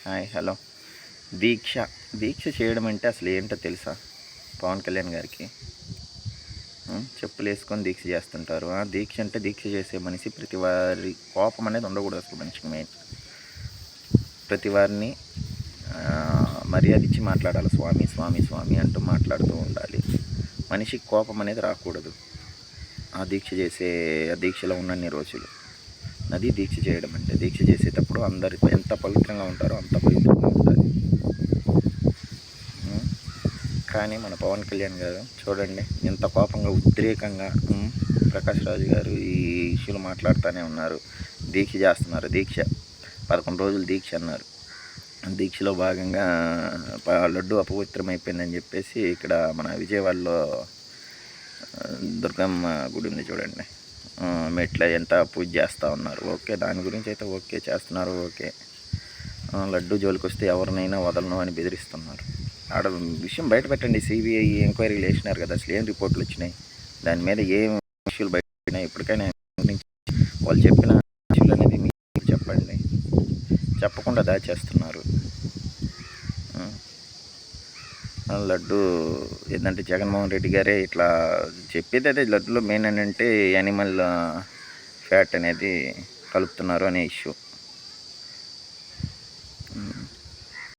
Hi hello. దీక్ష దీక్ష చేయడం అంటే అసలు ఏంటో తెలుసా పవన్ కళ్యాణ్ గారికి? చెప్పులు వేసుకొని దీక్ష చేస్తుంటారు. దీక్ష అంటే దీక్ష చేసే మనిషి ప్రతి వారి కోపం అనేది ఉండకూడదు అసలు మనిషికి. మెయిన్ ప్రతి వారిని మర్యాద ఇచ్చి మాట్లాడాలి. స్వామి స్వామి స్వామి అంటూ మాట్లాడుతూ ఉండాలి. మనిషికి కోపం అనేది రాకూడదు ఆ దీక్షలో ఉన్నన్ని రోజులు. అది దీక్ష చేయడం అంటే. దీక్ష చేసేటప్పుడు అందరు ఎంత పవిత్రంగా ఉంటారో అంత పవిత్రంగా ఉండాలి. కానీ మన పవన్ కళ్యాణ్ గారు చూడండి ఎంత కోపంగా ఉద్రేకంగా ప్రకాష్ రాజు గారు ఈ ఇష్యూలు మాట్లాడుతూనే ఉన్నారు. దీక్ష చేస్తున్నారు. దీక్ష 11 రోజులు దీక్ష అన్నారు. దీక్షలో భాగంగా లడ్డు అపవిత్రమైపోయిందని చెప్పేసి ఇక్కడ మన విజయవాడలో దుర్గమ్మ గుడి ఉంది చూడండి, మెట్ల ఎంత పూజ చేస్తూ ఉన్నారు. ఓకే, దాని గురించి అయితే ఓకే చేస్తున్నారు. ఓకే, లడ్డు జోలికి వస్తే ఎవరినైనా వదలను అని బెదిరిస్తున్నారు. ఆడ విషయం బయట పెట్టండి. సిబిఐ ఎంక్వైరీలు వేసినారు కదా, అసలు ఏం రిపోర్ట్లు వచ్చినాయి, దాని మీద ఏం ఇష్యూలు బయట పెట్టినాయి, ఇప్పటికైనా వాళ్ళు చెప్పిన ఇష్యూలు అనేది మీకు చెప్పండి. చెప్పకుండా దాచేస్తున్నారు. లడ్డు ఏంటంటే జగన్మోహన్ రెడ్డి గారే ఇట్లా చెప్పేది అదే, లడ్డులో మెయిన్ ఏంటంటే యానిమల్ ఫ్యాట్ అనేది కలుపుతున్నారు అనే ఇష్యూ.